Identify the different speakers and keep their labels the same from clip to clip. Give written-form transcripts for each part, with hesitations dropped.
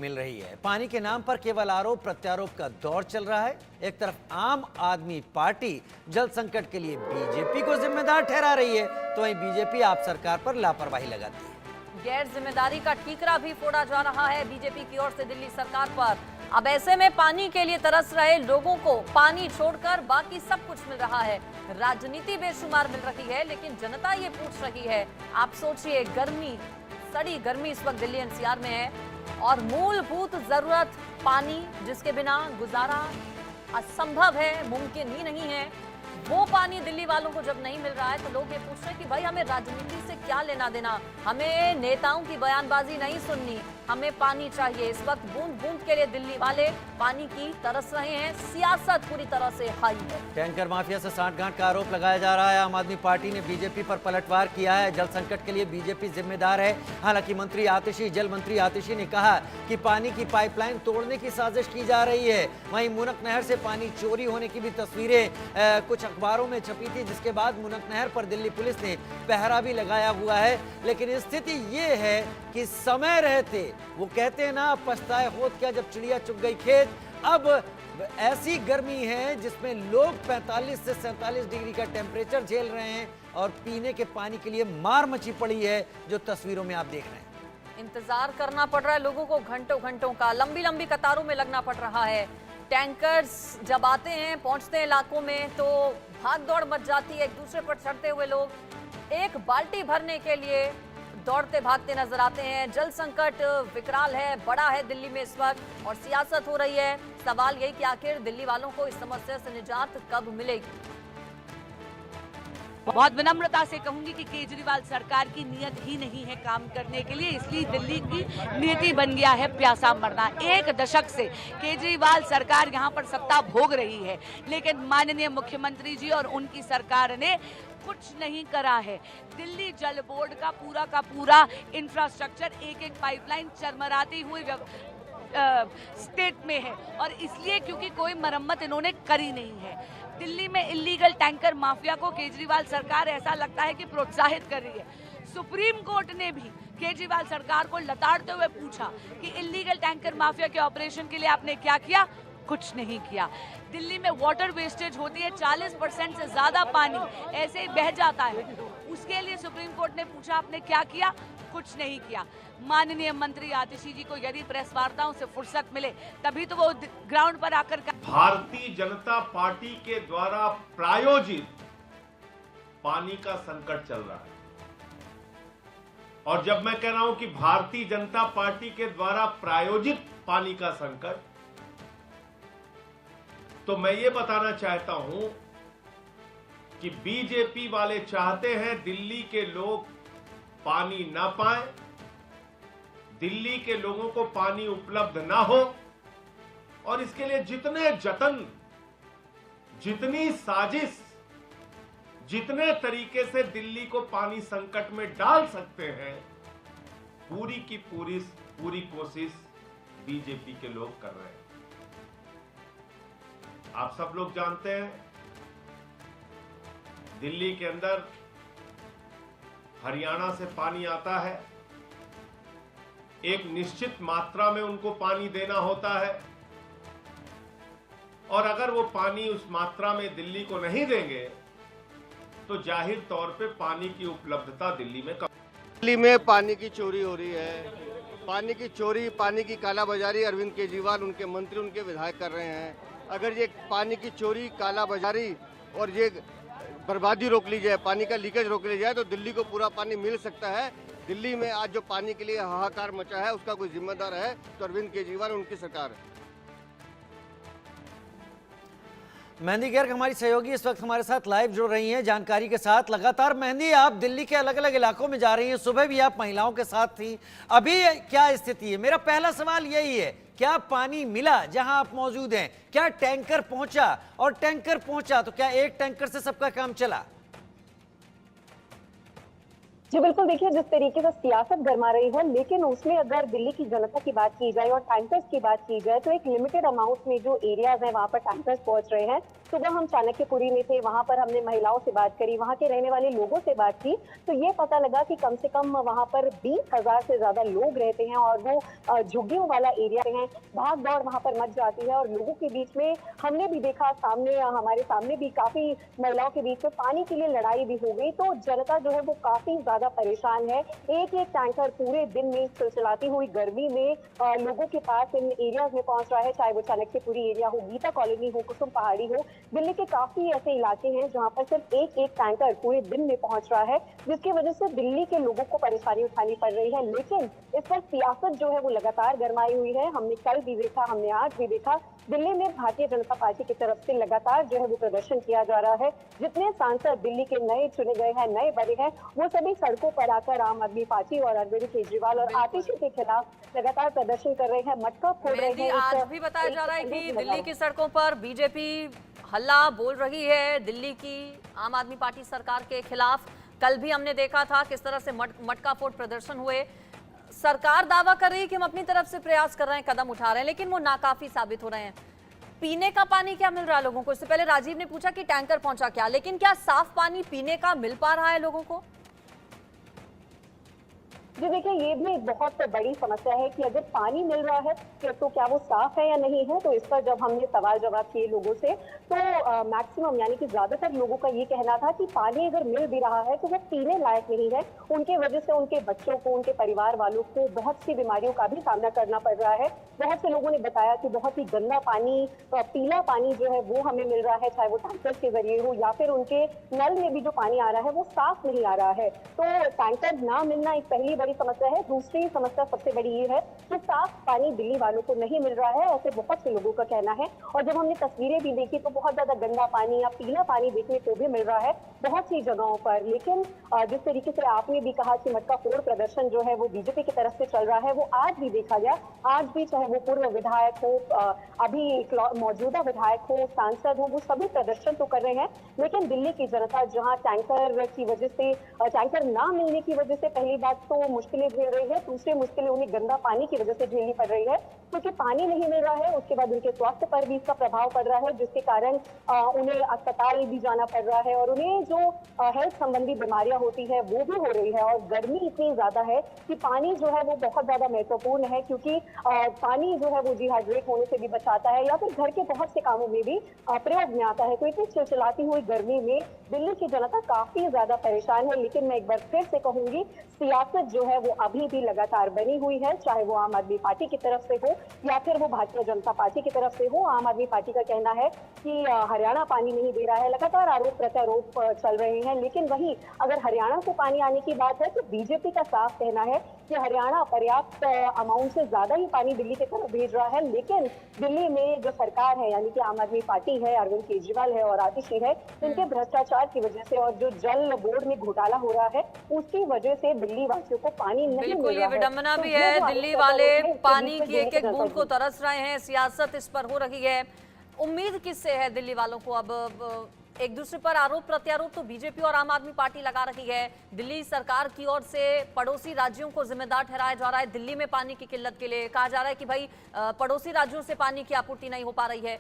Speaker 1: मिल रही है। पानी के नाम पर केवल आरोप प्रत्यारोप का दौर चल रहा है। एक तरफ आम आदमी पार्टी जल संकट के लिए बीजेपी को जिम्मेदार ठहरा रही है, तो वहीं बीजेपी आप सरकार पर लापरवाही लगाती है।
Speaker 2: गैर जिम्मेदारी का ठीकरा भी फोड़ा जा रहा है बीजेपी की ओर से दिल्ली सरकार पर। अब ऐसे में पानी के लिए तरस रहे लोगों को पानी छोड़कर बाकी सब कुछ मिल रहा है। राजनीति बेशुमार मिल रही है, लेकिन जनता ये पूछ रही है। आप सोचिए, गर्मी, सड़ी गर्मी इस वक्त दिल्ली एनसीआर में है और मूलभूत जरूरत पानी, जिसके बिना गुजारा असंभव है, मुमकिन ही नहीं है, वो पानी दिल्ली वालों को जब नहीं मिल रहा है तो लोग ये पूछ रहे हैं कि भाई हमें राजनीति से क्या लेना देना, हमें नेताओं की बयानबाजी नहीं सुननी, हमें पानी चाहिए। इस वक्त बूंद बूंद के लिए दिल्ली वाले पानी की तरस रहे हैं। सियासत पूरी तरह से हाई है।
Speaker 1: टैंकर माफिया से सांठगांठ का आरोप लगाया जा रहा है। आम आदमी पार्टी ने बीजेपी पर पलटवार किया है। जल संकट के लिए बीजेपी जिम्मेदार है। हालांकि मंत्री आतिशी, जल मंत्री आतिशी ने कहा कि पानी की पाइपलाइन तोड़ने की साजिश की जा रही है। वहीं मुनक नहर से पानी चोरी होने की भी तस्वीरें कुछ अखबारों में छपी थी, जिसके बाद मुनक नहर पर दिल्ली पुलिस ने पहरा भी लगाया हुआ है। लेकिन स्थिति ये है कि समय रहते, वो कहते हैं ना, पछताए होत क्या जब चिड़िया चुग गई खेत। अब ऐसी गर्मी है जिसमें लोग 45 से 47 डिग्री का टेम्परेचर झेल रहे हैं और पीने के पानी के लिए मार मची पड़ी है, जो तस्वीरों में आप देख रहे हैं।
Speaker 2: इंतजार करना पड़ रहा है लोगों को, घंटों घंटों का, लंबी लंबी कतारों में लगना पड़ रहा है। टैंकर्स जब आते हैं, पहुंचते हैं इलाकों में, तो भाग दौड़ मच जाती है। एक दूसरे पर चढ़ते हुए लोग एक बाल्टी भरने के लिए दौड़ते भागते नजर आते हैं। जल संकट विकराल है, बड़ा है दिल्ली में इस वक्त, और सियासत हो रही है। सवाल यही कि आखिर दिल्ली वालों को इस समस्या से निजात कब मिलेगी।
Speaker 3: बहुत विनम्रता से कहूंगी कि केजरीवाल सरकार की नियत ही नहीं है काम करने के लिए, इसलिए दिल्ली की नीति बन गया है प्यासा मरना। एक दशक से केजरीवाल सरकार यहां पर सत्ता भोग रही है, लेकिन माननीय मुख्यमंत्री जी और उनकी सरकार ने कुछ नहीं करा है। दिल्ली जल बोर्ड का पूरा इंफ्रास्ट्रक्चर, एक एक पाइपलाइन चरमराती हुई स्टेट में है, और इसलिए क्योंकि कोई मरम्मत इन्होंने करी नहीं है। दिल्ली में इलीगल टैंकर माफिया को केजरीवाल सरकार ऐसा लगता है कि प्रोत्साहित कर रही है। सुप्रीम कोर्ट ने भी केजरीवाल सरकार को लताड़ते हुए पूछा कि इलीगल टैंकर माफिया के ऑपरेशन के लिए आपने क्या किया? कुछ नहीं किया। दिल्ली में वाटर वेस्टेज होती है, 40% से ज्यादा पानी ऐसे ही बह जाता है। उसके लिए सुप्रीम कोर्ट ने पूछा आपने क्या किया? कुछ नहीं किया। माननीय मंत्री आतिशी जी को यदि प्रेस वार्ताओं से फुर्सत मिले तभी तो वो ग्राउंड पर आकर
Speaker 4: भारतीय जनता पार्टी के द्वारा प्रायोजित पानी का संकट चल रहा है। और जब मैं कह रहा हूं कि भारतीय जनता पार्टी के द्वारा प्रायोजित पानी का संकट, तो मैं ये बताना चाहता हूं कि बीजेपी वाले चाहते हैं दिल्ली के लोग पानी ना पाएं, दिल्ली के लोगों को पानी उपलब्ध ना हो, और इसके लिए जितने जतन, जितनी साजिश, जितने तरीके से दिल्ली को पानी संकट में डाल सकते हैं, पूरी की पूरी कोशिश बीजेपी के लोग कर रहे हैं। आप सब लोग जानते हैं, दिल्ली के अंदर हरियाणा से पानी आता है, एक निश्चित मात्रा में उनको पानी देना होता है, और अगर वो पानी उस मात्रा में दिल्ली को नहीं देंगे तो जाहिर तौर पे पानी की उपलब्धता दिल्ली में कम।
Speaker 5: दिल्ली में पानी की चोरी हो रही है। पानी की चोरी, पानी की कालाबाजारी अरविंद केजरीवाल, उनके मंत्री, उनके विधायक कर रहे हैं। अगर ये पानी की चोरी, कालाबाजारी और ये बर्बादी रोक ली जाए, पानी का लीकेज रोक लिया जाए, तो दिल्ली को पूरा पानी मिल सकता है। दिल्ली में आज जो पानी के लिए हाहाकार मचा है, उसका कोई जिम्मेदार है तो अरविंद केजरीवाल और उनकी सरकार है।
Speaker 1: मेहंदी गर्ग हमारी सहयोगी इस वक्त हमारे साथ लाइव जुड़ रही हैं जानकारी के साथ। लगातार मेहंदी, आप दिल्ली के अलग अलग इलाकों में जा रही हैं, सुबह भी आप महिलाओं के साथ थी, अभी क्या स्थिति है? मेरा पहला सवाल यही है, क्या पानी मिला जहां आप मौजूद हैं? क्या टैंकर पहुंचा? और टैंकर पहुंचा तो क्या एक टैंकर से सबका काम चला?
Speaker 6: जी बिल्कुल, देखिए जिस तरीके से सियासत गरमा रही है, लेकिन उसमें अगर दिल्ली की जनता की बात की जाए और टैंकर्स की बात की जाए तो एक लिमिटेड अमाउंट में जो एरियाज हैं वहां पर टैंकर्स पहुंच रहे हैं। सुबह हम चाणक्यपुरी में थे, वहां पर हमने महिलाओं से बात करी, वहां के रहने वाले लोगों से बात की, तो ये पता लगा कि कम से कम वहां पर 20,000 से ज्यादा लोग रहते हैं और वो झुग्गियों वाला एरिया है। भाग दौड़ वहां पर मच जाती है और लोगों के बीच में हमने भी देखा, सामने हमारे सामने भी काफी महिलाओं के बीच में पानी के लिए लड़ाई भी हो गई। तो जनता जो है वो काफी ज्यादा परेशान है। एक एक टैंकर पूरे दिन में चिलचिलाती हुई गर्मी में लोगों के पास इन एरियाज में पहुंच रहा है, चाहे वो चाणक्यपुरी एरिया हो, गीता कॉलोनी हो, कुसुम पहाड़ी हो। दिल्ली के काफी ऐसे इलाके हैं जहां पर सिर्फ एक एक टैंकर पूरे दिन में पहुंच रहा है, जिसकी वजह से दिल्ली के लोगों को परेशानी उठानी पड़ रही है। लेकिन इस पर सियासत जो है वो लगातार गरमाई हुई है। हमने कल भी देखा, हमने आज भी देखा, दिल्ली में भारतीय जनता पार्टी की तरफ से लगातार जो है वो प्रदर्शन किया जा रहा है। जितने सांसद दिल्ली के नए चुने गए हैं, नए बने हैं, वो सभी सड़कों पर आकर आम आदमी पार्टी और अरविंद केजरीवाल और आतिशी के खिलाफ लगातार प्रदर्शन कर रहे हैं, मटका फोड़ रहे हैं।
Speaker 2: आज भी बताया जा रहा है कि दिल्ली की सड़कों पर बीजेपी हल्ला बोल रही है दिल्ली की आम आदमी पार्टी सरकार के खिलाफ। कल भी हमने देखा था किस तरह से मटका फोड़ प्रदर्शन हुए। सरकार दावा कर रही है कि हम अपनी तरफ से प्रयास कर रहे हैं, कदम उठा रहे हैं, लेकिन वो नाकाफी साबित हो रहे हैं। पीने का पानी क्या मिल रहा है लोगों को? इससे पहले राजीव ने पूछा कि टैंकर पहुंचा क्या, लेकिन क्या साफ पानी पीने का मिल पा रहा है लोगों को?
Speaker 6: जी देखिए, ये भी एक बहुत बड़ी समस्या है कि अगर पानी मिल रहा है तो क्या वो साफ है या नहीं है। तो इस पर जब हमने सवाल जवाब किए लोगों से तो मैक्सिमम यानी कि ज्यादातर लोगों का ये कहना था कि पानी अगर मिल भी रहा है तो वो पीने लायक नहीं है। उनके वजह से उनके बच्चों को, उनके परिवार वालों को बहुत सी बीमारियों का भी सामना करना पड़ रहा है। बहुत से लोगों ने बताया कि बहुत ही गंदा पानी, पीला पानी जो है वो हमें मिल रहा है, चाहे वो टैंकर के जरिए हो या फिर उनके नल में भी जो पानी आ रहा है वो साफ नहीं आ रहा है। तो टैंकर ना मिलना एक पहली बड़ी समस्या है। दूसरी समस्या सबसे बड़ी ये है कि साफ पानी दिल्ली वालों को नहीं मिल रहा है, ऐसे बहुत से लोगों का कहना है। और जब हमने तस्वीरें भी देखी तो बहुत ज्यादा गंदा पानी या पीला पानी देखने को भी मिल रहा है बहुत सी जगहों पर। लेकिन जिस तरीके से आपने भी कहा कि मटका फोड़ प्रदर्शन जो है वो बीजेपी की तरफ से चल रहा है, वो आज भी देखा गया। आज भी चाहे वो पूर्व विधायक हो, अभी मौजूदा विधायक हो, सांसद हो, वो सभी प्रदर्शन तो कर रहे हैं। लेकिन दिल्ली की जनता जहां टैंकर की वजह से, टैंकर ना मिलने की वजह से पहली बात तो मुश्किलें झेल रही है, दूसरी मुश्किलें उन्हें गंदा पानी की वजह से झेलनी पड़ रही है। क्योंकि पानी नहीं मिल रहा है, उसके बाद उनके स्वास्थ्य पर भी इसका प्रभाव पड़ रहा है, जिसके कारण उन्हें अस्पताल भी जाना पड़ रहा है और उन्हें जो हेल्थ संबंधी बीमारियां होती है वो भी हो रही है। और गर्मी इतनी ज्यादा है कि पानी जो है वो बहुत ज्यादा महत्वपूर्ण है, क्योंकि पानी जो है वो डिहाइड्रेट होने से भी बचाता है या फिर घर के बहुत से कामों में भी प्रयोग में आता है। तो इतनी चिलचिलाती हुई गर्मी में दिल्ली की जनता काफी ज्यादा परेशान है। लेकिन मैं एक बार फिर से कहूंगी, सियासत जो है वो अभी भी लगातार बनी हुई है, चाहे वो आम आदमी पार्टी की तरफ से हो या फिर वो भारतीय जनता पार्टी की तरफ से हो। आम आदमी पार्टी का कहना है कि हरियाणा पानी नहीं दे रहा है, लगातार आरोप प्रत्यारोप चल रहे हैं। लेकिन वही अगर हरियाणा को पानी आने की बात है तो बीजेपी का साफ कहना है कि हरियाणा पर्याप्त अमाउंट से ज्यादा ही पानी दिल्ली की तरफ भेज रहा है। लेकिन दिल्ली में जो सरकार है, यानी कि आम आदमी पार्टी है, अरविंद केजरीवाल है और आतिशी है, इनके भ्रष्टाचार की वजह से और जो जल बोर्ड में घोटाला हो रहा है उसकी वजह से दिल्ली वासियों को पानी नहीं मिल रहा है।
Speaker 2: बिल्कुल, ये विडंबना भी है। दिल्ली वाले पानी की एक एक बूंद को तरस रहे हैं, सियासत इस पर हो रही है। उम्मीद किससे है दिल्ली वालों को? अब एक दूसरे पर आरोप प्रत्यारोप तो बीजेपी और आम आदमी पार्टी लगा रही है। दिल्ली सरकार की ओर से पड़ोसी राज्यों को जिम्मेदार ठहराया जा रहा है दिल्ली में पानी की किल्लत के लिए। कहा जा रहा है कि भाई पड़ोसी राज्यों से पानी की आपूर्ति नहीं हो पा रही है।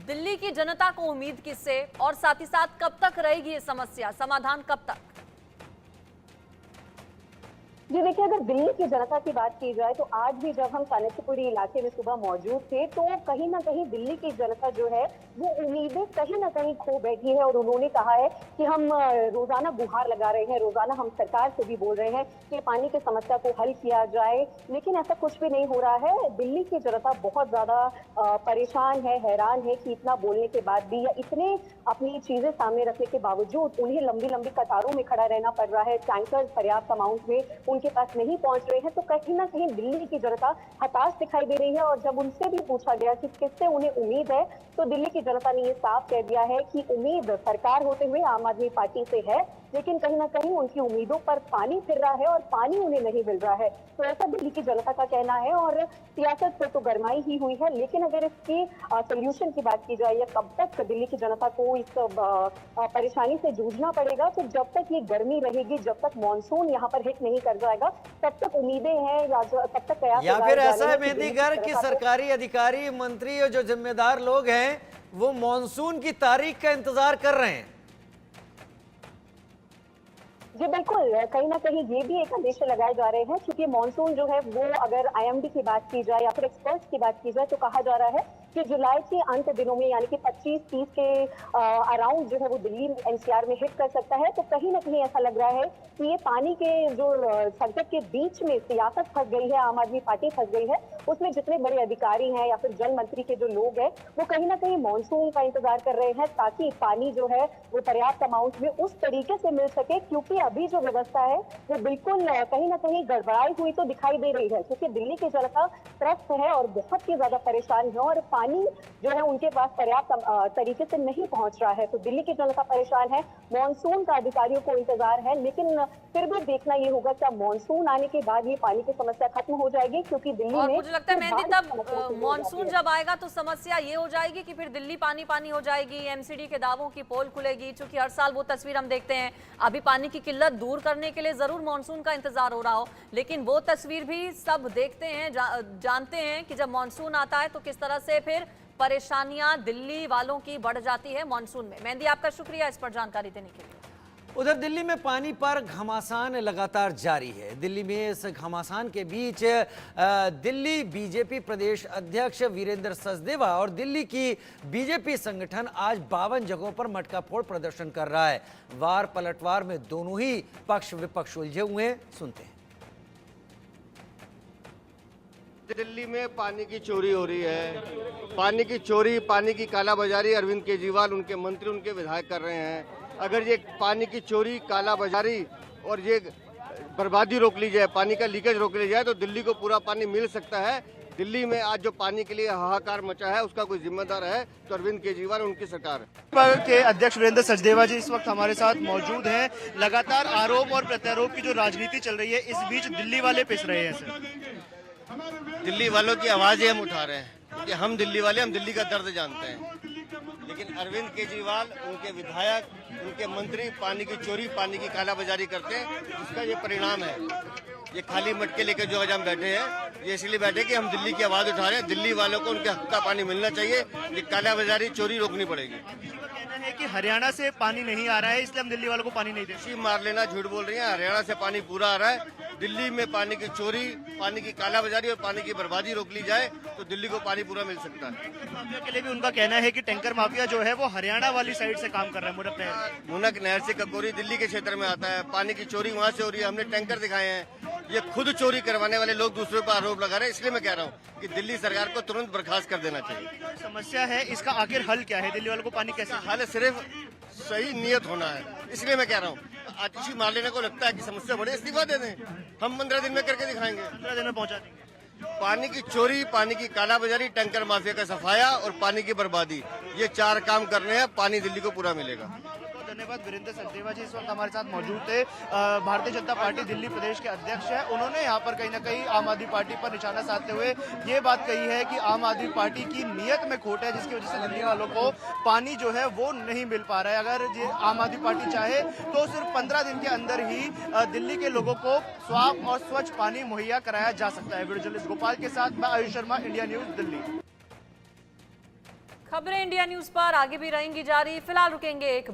Speaker 2: दिल्ली की जनता को उम्मीद किससे, और साथ ही साथ कब तक रहेगी ये समस्या, समाधान कब तक?
Speaker 6: जी देखिए, अगर दिल्ली की जनता की बात की जाए तो आज भी जब हम चाणक्यपुरी इलाके में सुबह मौजूद थे तो कहीं ना कहीं दिल्ली की जनता जो है वो उम्मीदें कहीं ना कहीं खो बैठी है। और उन्होंने कहा है कि हम रोजाना गुहार लगा रहे हैं, रोजाना हम सरकार से भी बोल रहे हैं कि पानी की समस्या को हल किया जाए, लेकिन ऐसा कुछ भी नहीं हो रहा है। दिल्ली की जनता बहुत ज्यादा परेशान है, हैरान है कि इतना बोलने के बाद भी या इतने अपनी चीजें सामने रखने के बावजूद उन्हें लंबी लंबी कतारों में खड़ा रहना पड़ रहा है। टैंकर पर्याप्त अमाउंट में उनके पास नहीं पहुंच रहे हैं, तो कहीं ना कहीं दिल्ली की जनता हताश दिखाई दे रही है। और जब उनसे भी पूछा गया कि किससे उन्हें उम्मीद है, तो दिल्ली की जनता ने ये साफ कह दिया है कि उम्मीद सरकार होते हुए आम आदमी पार्टी से है। लेकिन कहीं ना कहीं उनकी उम्मीदों पर पानी फिर रहा है और पानी उन्हें नहीं मिल रहा है। तो ऐसा दिल्ली की जनता का कहना है और सियासत पर तो गरमाई ही हुई है। लेकिन अगर इसकी सोल्यूशन की बात की जाए या कब तक दिल्ली की जनता को इस परेशानी से जूझना पड़ेगा, तो जब तक ये गर्मी रहेगी, जब तक मानसून यहाँ पर हिट नहीं कर जाएगा, तब तक उम्मीदें हैं या तब तक कयास
Speaker 1: या
Speaker 6: लगाए
Speaker 1: फिर
Speaker 6: जा
Speaker 1: ऐसा
Speaker 6: रहे
Speaker 1: है
Speaker 6: हैं कि दिल्ली की
Speaker 1: मेहंदीगर कि
Speaker 6: जनता को-
Speaker 1: सरकारी अधिकारी, मंत्री और जो जिम्मेदार लोग हैं वो मॉनसून की तारीख का इंतजार कर रहे हैं।
Speaker 6: जी बिल्कुल, कहीं ना कहीं ये भी एक अंदेशे लगाए जा रहे हैं, क्योंकि मानसून जो है वो अगर आईएमडी की बात की जाए या फिर एक्सपर्ट्स की बात की जाए तो कहा जा रहा है कि जुलाई के अंत दिनों में यानी कि 25-30 के अराउंड जो है वो दिल्ली एनसीआर में हिट कर सकता है। तो कहीं ना कहीं ऐसा लग रहा है कि ये पानी के जो संकट के बीच में सियासत फंस गई है, आम आदमी पार्टी फंस गई है, उसमें जितने बड़े अधिकारी हैं या फिर जल मंत्री के जो लोग हैं वो कहीं ना कहीं मानसून का इंतजार कर रहे हैं ताकि पानी जो है वो पर्याप्त अमाउंट में उस तरीके से मिल सके। क्योंकि अभी जो व्यवस्था है वो बिल्कुल कहीं ना कहीं गड़बड़ाई हुई तो दिखाई दे रही है, क्योंकि दिल्ली की जनता त्रस्त है और बहुत ही ज्यादा परेशान है और पानी जो है उनके पास पर्याप्त तरीके से नहीं पहुंच रहा है। तो दिल्ली की जनता परेशान है, मानसून का अधिकारियों को इंतजार है, लेकिन फिर भी देखना ये होगा क्या मानसून आने के बाद ये पानी की समस्या खत्म हो जाएगी, क्योंकि दिल्ली
Speaker 2: और
Speaker 6: में
Speaker 2: मुझे लगता है मेहंदी
Speaker 6: बारिश की समस्या
Speaker 2: तब
Speaker 6: शुरू हो
Speaker 2: मॉनसून
Speaker 6: जाती है।
Speaker 2: जब आएगा तो समस्या ये हो जाएगी कि फिर दिल्ली पानी पानी हो जाएगी, एमसीडी के दावों की पोल खुलेगी, क्योंकि हर साल वो तस्वीर हम देखते हैं। अभी पानी की किल्लत दूर करने के लिए जरूर मॉनसून का इंतजार हो रहा हो, लेकिन वो तस्वीर भी सब देखते हैं, जानते हैं कि जब मॉनसून आता है तो किस तरह से फिर परेशानियां दिल्ली वालों की बढ़ जाती है मॉनसून में। मेहंदी, आपका शुक्रिया इस पर जानकारी देने के लिए।
Speaker 1: उधर दिल्ली में पानी पर घमासान लगातार जारी है। दिल्ली में इस घमासान के बीच दिल्ली बीजेपी प्रदेश अध्यक्ष वीरेंद्र सचदेवा और दिल्ली की बीजेपी संगठन आज 52 जगहों पर मटका फोड़ प्रदर्शन कर रहा है। वार पलटवार में दोनों ही पक्ष विपक्ष उलझे हुए हैं। सुनते हैं।
Speaker 5: दिल्ली में पानी की चोरी हो रही है, पानी की चोरी, पानी की कालाबाजारी अरविंद केजरीवाल, उनके मंत्री, उनके विधायक कर रहे हैं। अगर ये पानी की चोरी, कालाबाजारी और ये बर्बादी रोक ली जाए, पानी का लीकेज रोक लिया जाए तो दिल्ली को पूरा पानी मिल सकता है। दिल्ली में आज जो पानी के लिए हाहाकार मचा है उसका कोई जिम्मेदार है तो अरविंद केजरीवाल, उनकी सरकार है।
Speaker 7: भाजपा के अध्यक्ष वीरेंद्र सचदेवा जी इस वक्त हमारे साथ मौजूद हैं। लगातार आरोप और प्रत्यारोप की जो राजनीति चल रही है, इस बीच दिल्ली वाले पिस रहे हैं सर।
Speaker 5: दिल्ली वालों की आवाजें हम उठा रहे हैं क्योंकि हम दिल्ली वाले, हम दिल्ली का दर्द जानते हैं। लेकिन अरविंद केजरीवाल, उनके विधायक, उनके मंत्री पानी की चोरी, पानी की कालाबाजारी करते हैं, जिसका ये परिणाम है। ये खाली मटके लेकर जो आज हम बैठे हैं, ये इसलिए बैठे कि हम दिल्ली की आवाज उठा रहे हैं। दिल्ली वालों को उनके हक का पानी मिलना चाहिए, ये कालाबाजारी, चोरी रोकनी पड़ेगी।
Speaker 7: कहना है कि हरियाणा से पानी नहीं आ रहा है, इसलिए हम दिल्ली वालों को पानी नहीं दे
Speaker 5: किसी मार लेना, झूठ बोल रही है। हरियाणा से पानी पूरा आ रहा है। दिल्ली में पानी की चोरी, पानी की कालाबाजारी और पानी की बर्बादी रोक ली जाए तो दिल्ली को पानी पूरा मिल सकता है।
Speaker 7: माफिया के लिए भी उनका कहना है कि टैंकर माफिया जो है वो हरियाणा वाली साइड से काम कर रहा है। मुनक नहर,
Speaker 5: मुनक नहर से ककोरी दिल्ली के क्षेत्र में आता है, पानी की चोरी वहाँ से हो रही है। हमने टैंकर दिखाए हैं। ये खुद चोरी करवाने वाले लोग दूसरों पर आरोप लगा रहे हैं। इसलिए मैं कह रहा हूँ कि दिल्ली सरकार को तुरंत बर्खास्त कर देना चाहिए।
Speaker 7: समस्या है, इसका आखिर हल क्या है? दिल्ली वालों को पानी कैसे?
Speaker 5: हल सिर्फ सही नियत होना है। इसलिए मैं कह रहा हूँ, आतिशी मार लेने को लगता है कि समस्या बड़े, इस्तीफा दे दें, हम 15 दिन में करके दिखाएंगे।
Speaker 7: 15 दिन में पहुंचा देंगे।
Speaker 5: पानी की चोरी, पानी की कालाबाजारी, टैंकर माफिया का सफाया और पानी की बर्बादी, ये 4 काम करने हैं, पानी दिल्ली को पूरा मिलेगा।
Speaker 7: धन्यवाद। वीरेंद्र सचदेवा जी इस वक्त हमारे साथ मौजूद थे। भारतीय जनता पार्टी दिल्ली प्रदेश के अध्यक्ष है। उन्होंने यहाँ पर कहीं ना कहीं आम आदमी पार्टी पर निशाना साधते हुए ये बात कही है कि आम आदमी पार्टी की नीयत में खोट है, जिसकी वजह से दिल्ली वालों को पानी जो है वो नहीं मिल पा रहा है। अगर ये आम आदमी पार्टी चाहे तो सिर्फ 15 दिन के अंदर ही दिल्ली के लोगों को साफ और स्वच्छ पानी मुहैया कराया जा सकता है। वीडियो जर्नलिस्ट गोपाल के साथ मैं आयुष शर्मा, इंडिया न्यूज दिल्ली।
Speaker 2: खबरें इंडिया न्यूज पर आगे भी रहेंगी जारी। फिलहाल रुकेंगे एक